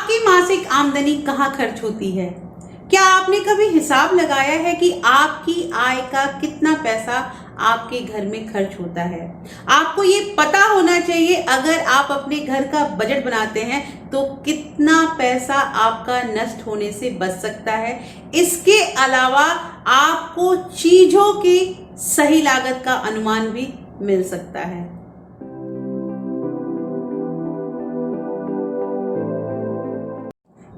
आपकी मासिक आमदनी कहाँ खर्च होती है? क्या आपने कभी हिसाब लगाया है कि आपकी आय का कितना पैसा आपके घर में खर्च होता है? आपको ये पता होना चाहिए अगर आप अपने घर का बजट बनाते हैं तो कितना पैसा आपका नष्ट होने से बच सकता है। इसके अलावा आपको चीजों की सही लागत का अनुमान भी मिल सकता है।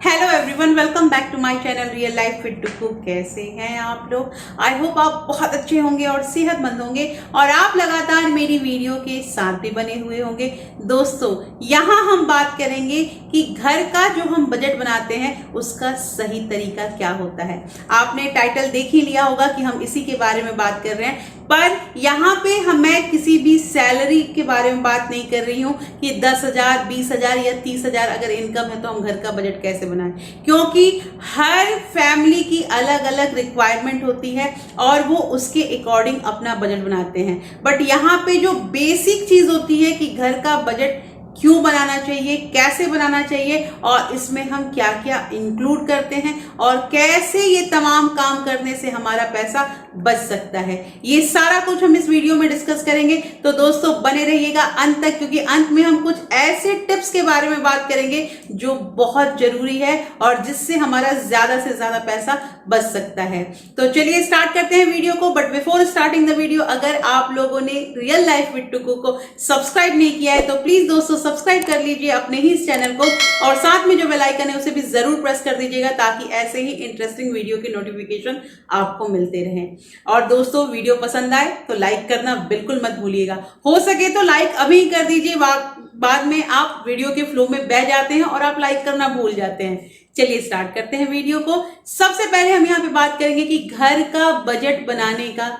Hello everyone, welcome back to my channel real life fit to cook. कैसे हैं आप लोग? आई होप आप बहुत अच्छे होंगे और सेहतमंद होंगे और आप लगातार मेरी वीडियो के साथ भी बने हुए होंगे। दोस्तों, यहाँ हम बात करेंगे कि घर का जो हम बजट बनाते हैं उसका सही तरीका क्या होता है। आपने टाइटल देख ही लिया होगा कि हम इसी के बारे में बात कर रहे हैं, पर यहाँ पे मैं किसी भी सैलरी के बारे में बात नहीं कर रही हूँ कि 10,000, 20,000 या 30,000 अगर इनकम है तो हम घर का बजट कैसे बनाएं, क्योंकि हर फैमिली की अलग अलग रिक्वायरमेंट होती है और वो उसके अकॉर्डिंग अपना बजट बनाते हैं। बट यहाँ पे जो बेसिक चीज होती है कि घर का बजट क्यों बनाना चाहिए, कैसे बनाना चाहिए और इसमें हम क्या क्या इंक्लूड करते हैं और कैसे ये तमाम काम करने से हमारा पैसा बच सकता है, ये सारा कुछ हम इस वीडियो में डिस्कस करेंगे। तो दोस्तों बने रहिएगा अंत तक, क्योंकि अंत में हम कुछ ऐसे टिप्स के बारे में बात करेंगे जो बहुत जरूरी है और जिससे हमारा ज्यादा से ज्यादा पैसा बच सकता है। तो चलिए स्टार्ट करते हैं वीडियो को। But before starting the video, अगर आप लोगों ने real life fit to cook को सब्सक्राइब नहीं किया है तो प्लीज दोस्तों सब्सक्राइब कर लीजिए अपने ही इस चैनल को और साथ में जो बेल आइकन है उसे भी जरूर प्रेस कर दीजिएगा ताकि ऐसे ही इंटरेस्टिंग वीडियो के नोटिफिकेशन आपको मिलते रहें। और दोस्तों, वीडियो पसंद आए तो लाइक करना बिल्कुल मत भूलिएगा। हो सके तो लाइक अभी कर दीजिए, बाद में आप वीडियो के फ्लो में बह जाते हैं और आप लाइक करना भूल जाते हैं। चलिए स्टार्ट करते हैं वीडियो को। सबसे पहले हम यहाँ पे बात करेंगे कि घर का बजट बनाने का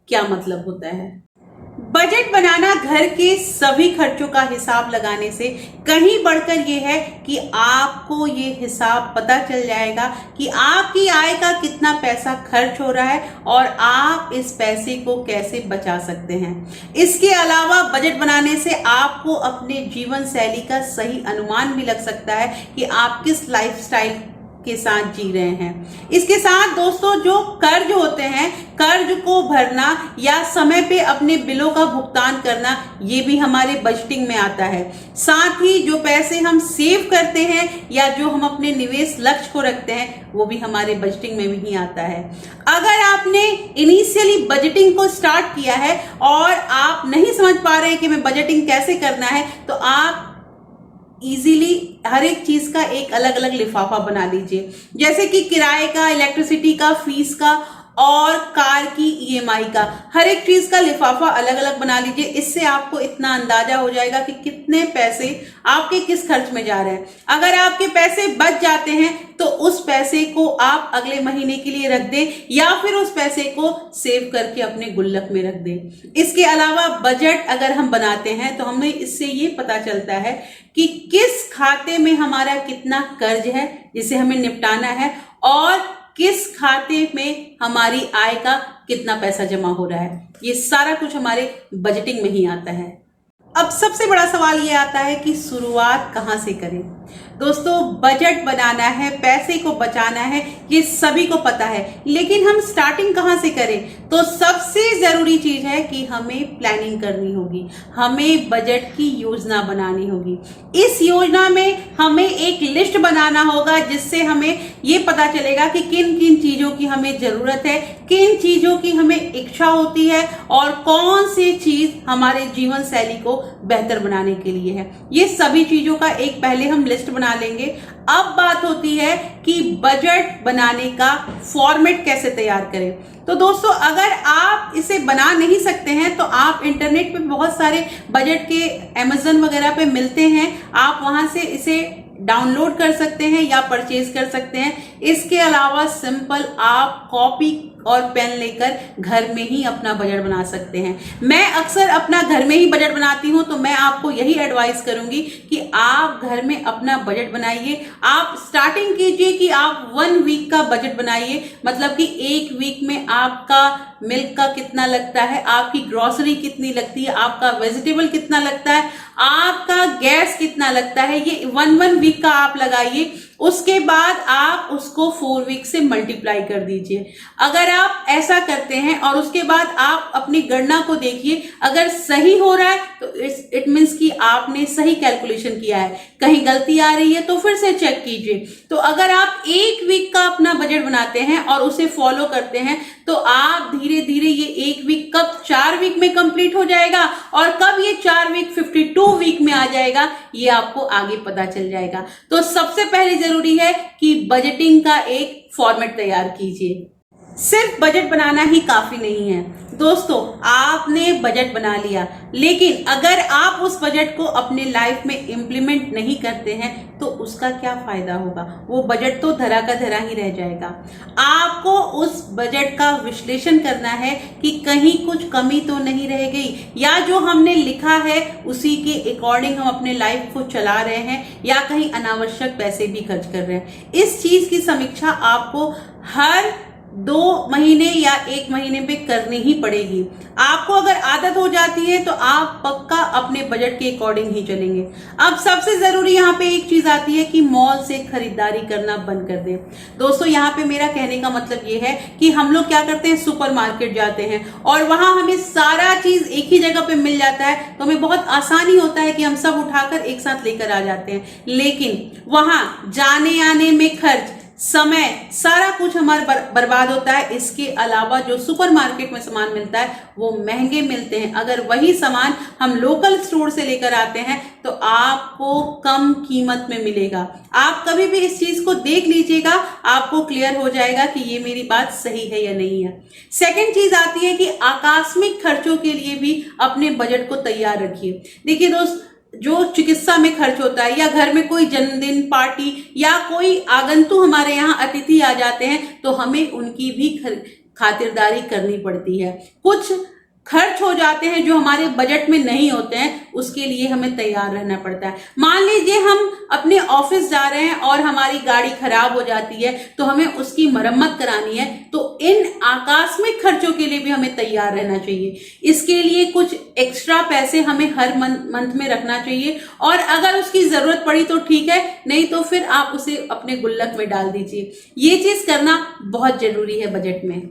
क्या मतलब होता है। बजट बनाना घर के सभी खर्चों का हिसाब लगाने से कहीं बढ़कर यह है कि आपको ये हिसाब पता चल जाएगा कि आपकी आय का कितना पैसा खर्च हो रहा है और आप इस पैसे को कैसे बचा सकते हैं। इसके अलावा बजट बनाने से आपको अपने जीवन शैली का सही अनुमान भी लग सकता है कि आप किस लाइफस्टाइल के साथ जी रहे हैं। इसके साथ दोस्तों, जो कर्ज होते हैं, कर्ज को भरना या समय पे अपने बिलों का भुगतान करना, ये भी हमारे बजटिंग में आता है। साथ ही जो पैसे हम सेव करते हैं या जो हम अपने निवेश लक्ष्य को रखते हैं वो भी हमारे बजटिंग में भी आता है। अगर आपने इनिशियली बजटिंग को स्टार्ट किया है और आप नहीं समझ पा रहे कि मैं बजटिंग कैसे करना है, तो आप इजीली हर एक चीज का एक अलग अलग लिफाफा बना लीजिए, जैसे कि किराए का, इलेक्ट्रिसिटी का, फीस का और कार की ईएमआई का। हर एक चीज का लिफाफा अलग अलग बना लीजिए। इससे आपको इतना अंदाजा हो जाएगा कि कितने पैसे आपके किस खर्च में जा रहे हैं। अगर आपके पैसे बच जाते हैं तो उस पैसे को आप अगले महीने के लिए रख दें या फिर उस पैसे को सेव करके अपने गुल्लक में रख दें। इसके अलावा बजट अगर हम बनाते हैं तो हमें इससे ये पता चलता है कि किस खाते में हमारा कितना कर्ज है जिसे हमें निपटाना है और किस खाते में हमारी आय का कितना पैसा जमा हो रहा है। ये सारा कुछ हमारे बजटिंग में ही आता है। अब सबसे बड़ा सवाल ये आता है कि शुरुआत कहाँ से करें। दोस्तों, बजट बनाना है, पैसे को बचाना है, ये सभी को पता है, लेकिन हम स्टार्टिंग कहाँ से करें? तो सबसे जरूरी चीज है कि हमें प्लानिंग करनी होगी, हमें बजट की योजना बनानी होगी। इस योजना में हमें एक लिस्ट बनाना होगा जिससे हमें ये पता चलेगा कि किन किन चीजों की हमें जरूरत है, किन चीजों की हमें इच्छा होती है और कौन सी चीज हमारे जीवन शैली को बेहतर बनाने के लिए है। ये सभी चीजों का एक पहले हम लिस्ट बना लेंगे। अब बात होती है कि बजट बनाने का फॉर्मेट कैसे तैयार करें। तो दोस्तों, अगर आप इसे बना नहीं सकते हैं तो आप इंटरनेट पे बहुत सारे बजट के अमेज़न वगैरह पे मिलते हैं, आप वहां से इसे डाउनलोड कर सकते हैं या परचेज कर सकते हैं। इसके अलावा सिंपल आप कॉपी और पेन लेकर घर में ही अपना बजट बना सकते हैं। मैं अक्सर अपना घर में ही बजट बनाती हूं, तो मैं आपको यही एडवाइस करूंगी कि आप घर में अपना बजट बनाइए। आप स्टार्टिंग कीजिए कि आप 1 वीक का बजट बनाइए, मतलब कि 1 वीक में आपका मिल्क का कितना लगता है, आपकी ग्रोसरी कितनी लगती है, आपका वेजिटेबल कितना लगता है, आपका गैस कितना लगता है, ये 1 वीक का आप लगाइए। उसके बाद आप उसको 4 वीक से मल्टीप्लाई कर दीजिए। अगर आप ऐसा करते हैं और उसके बाद आप अपनी गणना को देखिए, अगर सही हो रहा है तो इट मीन्स कि आपने सही कैलकुलेशन किया है। कहीं गलती आ रही है तो फिर से चेक कीजिए। तो अगर आप 1 वीक का अपना बजट बनाते हैं और उसे फॉलो करते हैं तो आप धीरे धीरे ये 1 वीक कब 4 वीक में कंप्लीट हो जाएगा और कब ये 4 वीक 52 वीक में आ जाएगा, ये आपको आगे पता चल जाएगा। तो सबसे पहले जरूरी है कि बजटिंग का एक फॉर्मेट तैयार कीजिए। सिर्फ बजट बनाना ही काफी नहीं है दोस्तों, आपने बजट बना लिया, लेकिन अगर आप उस बजट को अपने लाइफ में इंप्लीमेंट नहीं करते हैं तो उसका क्या फायदा होगा? वो बजट तो धरा का धरा ही रह जाएगा। आपको उस बजट का विश्लेषण करना है कि कहीं कुछ कमी तो नहीं रह गई, या जो हमने लिखा है उसी के अकॉर्डिंग हम अपने लाइफ को चला रहे हैं, या कहीं अनावश्यक पैसे भी खर्च कर रहे हैं। इस चीज की समीक्षा आपको हर 2 महीने या 1 महीने पे करनी ही पड़ेगी। आपको अगर आदत हो जाती है तो आप पक्का अपने बजट के अकॉर्डिंग ही चलेंगे। अब सबसे जरूरी यहाँ पे एक चीज आती है कि मॉल से खरीदारी करना बंद कर दें। दोस्तों यहाँ पे मेरा कहने का मतलब ये है कि हम लोग क्या करते हैं, सुपरमार्केट जाते हैं और वहां हमें सारा चीज एक ही जगह पे मिल जाता है, तो हमें बहुत आसानी होता है कि हम सब उठाकर एक साथ लेकर आ जाते हैं। लेकिन वहां जाने आने में खर्च, समय, सारा कुछ हमारा बर्बाद होता है। इसके अलावा जो सुपरमार्केट में सामान मिलता है वो महंगे मिलते हैं। अगर वही सामान हम लोकल स्टोर से लेकर आते हैं तो आपको कम कीमत में मिलेगा। आप कभी भी इस चीज को देख लीजिएगा, आपको क्लियर हो जाएगा कि ये मेरी बात सही है या नहीं है। सेकंड चीज आती है कि आकस्मिक खर्चों के लिए भी अपने बजट को तैयार रखिए। देखिए दोस्त, जो चिकित्सा में खर्च होता है, या घर में कोई जन्मदिन पार्टी या कोई आगंतुक हमारे यहाँ अतिथि आ जाते हैं तो हमें उनकी भी खातिरदारी करनी पड़ती है। कुछ खर्च हो जाते हैं जो हमारे बजट में नहीं होते हैं, उसके लिए हमें तैयार रहना पड़ता है। मान लीजिए हम अपने ऑफिस जा रहे हैं और हमारी गाड़ी खराब हो जाती है तो हमें उसकी मरम्मत करानी है, तो इन आकस्मिक खर्चों के लिए भी हमें तैयार रहना चाहिए। इसके लिए कुछ एक्स्ट्रा पैसे हमें हर मंथ में रखना चाहिए, और अगर उसकी जरूरत पड़ी तो ठीक है, नहीं तो फिर आप उसे अपने गुल्लक में डाल दीजिए। ये चीज करना बहुत जरूरी है बजट में।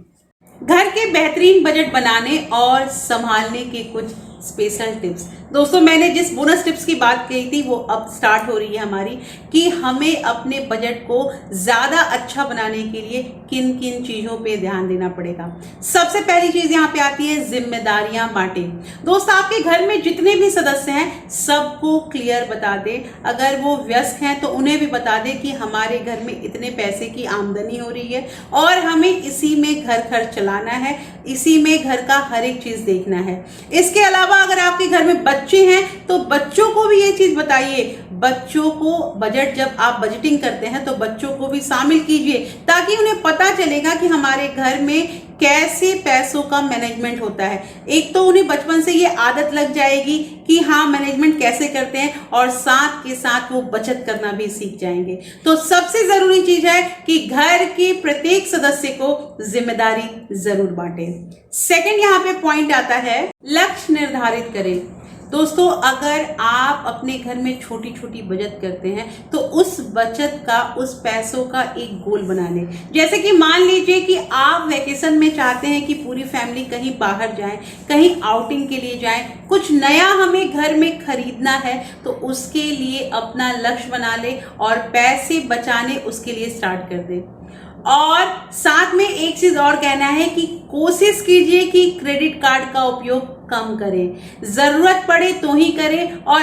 घर के बेहतरीन बजट बनाने और संभालने के कुछ स्पेशल टिप्स। दोस्तों मैंने जिस बोनस टिप्स की बात कही थी वो अब स्टार्ट हो रही है हमारी, कि हमें अपने बजट को ज्यादा अच्छा बनाने के लिए किन किन चीजों पे ध्यान देना पड़ेगा। सबसे पहली चीज यहाँ पे आती है जिम्मेदारियां बांटे। दोस्त आपके घर में जितने भी सदस्य हैं सबको क्लियर बता दे। अगर वो व्यस्क हैं तो उन्हें भी बता दे कि हमारे घर में इतने पैसे की आमदनी हो रही है और हमें इसी में घर खर्च चलाना है, इसी में घर का हर एक चीज देखना है। इसके अलावा अगर आपके घर में बच्चे हैं तो बच्चों को भी ये चीज बताइए। बच्चों को बजट, जब आप बजटिंग करते हैं तो बच्चों को भी शामिल कीजिए, ताकि उन्हें पता चलेगा कि हमारे घर में कैसे पैसों का मैनेजमेंट होता है। एक तो उन्हें बचपन से ये आदत लग जाएगी कि हाँ मैनेजमेंट कैसे करते हैं, और साथ के साथ वो बचत करना भी सीख जाएंगे। तो सबसे जरूरी चीज है कि घर के प्रत्येक सदस्य को जिम्मेदारी जरूर बांटे। सेकंड यहाँ पे पॉइंट आता है, लक्ष्य निर्धारित करें। दोस्तों अगर आप अपने घर में छोटी छोटी बचत करते हैं तो उस बचत का, उस पैसों का एक गोल बना लें। जैसे कि मान लीजिए कि आप वैकेशन में चाहते हैं कि पूरी फैमिली कहीं बाहर जाए, कहीं आउटिंग के लिए जाए, कुछ नया हमें घर में खरीदना है, तो उसके लिए अपना लक्ष्य बना ले और पैसे बचाने उसके लिए स्टार्ट कर दे। और साथ में एक चीज और कहना है कि कोशिश कीजिए कि क्रेडिट कार्ड का उपयोग कम करें, जरूरत पड़े तो ही करें, और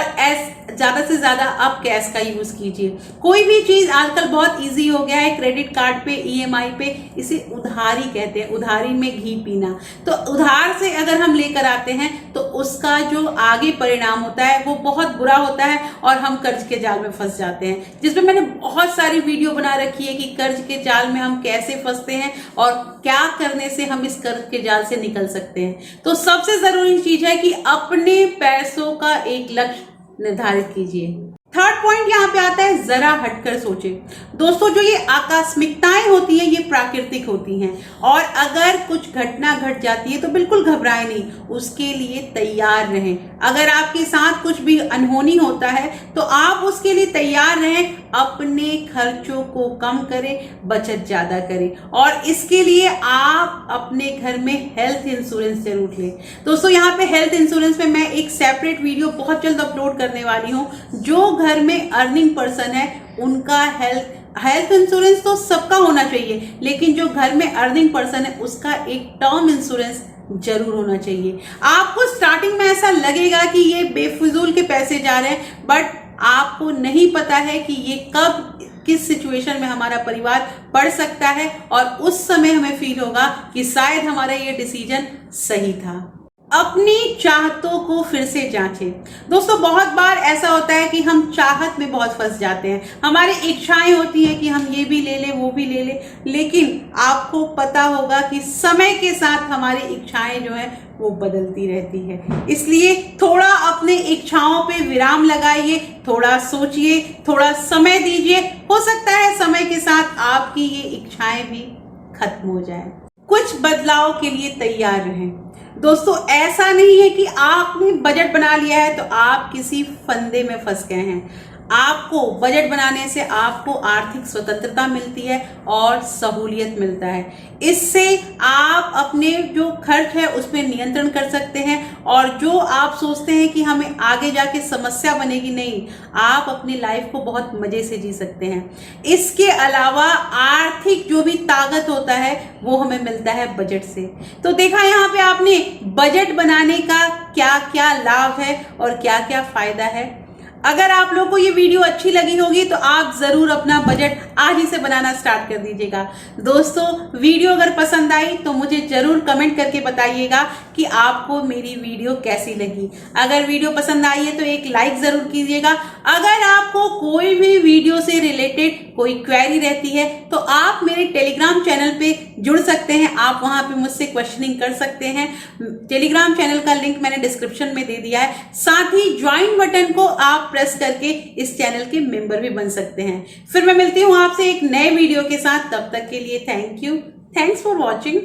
ज्यादा से ज्यादा आप कैश का यूज कीजिए। कोई भी चीज आजकल बहुत इजी हो गया है, क्रेडिट कार्ड पे, ईएमआई पे, इसे उधारी कहते हैं, उधारी में घी पीना। तो उधार से अगर हम लेकर आते हैं तो उसका जो आगे परिणाम होता है वो बहुत बुरा होता है और हम कर्ज के जाल में फंस जाते हैं, जिसमें मैंने बहुत सारी वीडियो बना रखी है कि कर्ज के जाल में हम कैसे फंसते हैं और क्या करने से हम इस कर्ज के जाल से निकल सकते हैं। तो सबसे जरूरी चीज है कि अपने पैसों का एक लक्ष्य निर्धारित कीजिए। थर्ड पॉइंट यहाँ पे आता है, जरा हटकर सोचे। दोस्तों, जो ये आकस्मिकताएं होती हैं ये प्राकृतिक होती हैं, और अगर कुछ घटना घट जाती है तो बिल्कुल घबराएं नहीं, उसके लिए तैयार रहें। अगर आपके साथ कुछ भी अनहोनी होता है तो आप उसके लिए तैयार रहें, अपने खर्चों को कम करें, बचत ज्यादा करें, और इसके लिए आप अपने घर में हेल्थ इंश्योरेंस जरूर लें। दोस्तों, यहाँ पे हेल्थ इंश्योरेंस पे मैं एक सेपरेट वीडियो बहुत जल्द अपलोड करने वाली हूँ। जो घर में अर्निंग पर्सन है उनका हेल्थ इंश्योरेंस तो सबका होना चाहिए, लेकिन जो घर में अर्निंग पर्सन है उसका एक टर्म इंश्योरेंस जरूर होना चाहिए। आपको स्टार्टिंग में ऐसा लगेगा कि ये बेफिजूल के पैसे जा रहे हैं, बट आपको नहीं पता है कि ये कब किस सिचुएशन में हमारा परिवार पड़ सकता है, और उस समय हमें फील होगा कि शायद हमारा ये डिसीजन सही था। अपनी चाहतों को फिर से जांचें। दोस्तों, बहुत बार ऐसा होता है कि हम चाहत में बहुत फंस जाते हैं, हमारी इच्छाएं होती हैं कि हम ये भी ले लें वो भी ले लें, लेकिन आपको पता होगा कि समय के साथ हमारी इच्छाएं जो है वो बदलती रहती है। इसलिए थोड़ा अपने इच्छाओं पे विराम लगाइए, थोड़ा सोचिए, थोड़ा समय दीजिए। हो सकता है समय के साथ आपकी ये इच्छाएं भी खत्म हो जाए। कुछ बदलाव के लिए तैयार रहें। दोस्तों, ऐसा नहीं है कि आपने बजट बना लिया है तो आप किसी फंदे में फंस गए हैं। आपको बजट बनाने से आपको आर्थिक स्वतंत्रता मिलती है और सहूलियत मिलता है। इससे आप अपने जो खर्च है उस पर नियंत्रण कर सकते हैं, और जो आप सोचते हैं कि हमें आगे जाके समस्या बनेगी, नहीं, आप अपनी लाइफ को बहुत मजे से जी सकते हैं। इसके अलावा आर्थिक जो भी ताकत होता है वो हमें मिलता है बजट से। तो देखा यहाँ पे आपने बजट बनाने का क्या क्या लाभ है और क्या क्या फायदा है। अगर आप लोगों को ये वीडियो अच्छी लगी होगी तो आप जरूर अपना बजट आज ही से बनाना स्टार्ट कर दीजिएगा। दोस्तों, वीडियो अगर पसंद आई तो मुझे जरूर कमेंट करके बताइएगा कि आपको मेरी वीडियो कैसी लगी। अगर वीडियो पसंद आई है तो एक लाइक जरूर कीजिएगा। अगर आपको कोई भी वीडियो से रिलेटेड कोई क्वेरी रहती है तो आप मेरे टेलीग्राम चैनल पे जुड़ सकते हैं, आप वहां पे मुझसे क्वेश्चनिंग कर सकते हैं। टेलीग्राम चैनल का लिंक मैंने डिस्क्रिप्शन में दे दिया है। साथ ही ज्वाइन बटन को आप प्रेस करके इस चैनल के मेंबर भी बन सकते हैं। फिर मैं मिलती हूँ आपसे एक नए वीडियो के साथ, तब तक के लिए thank you, thanks for watching.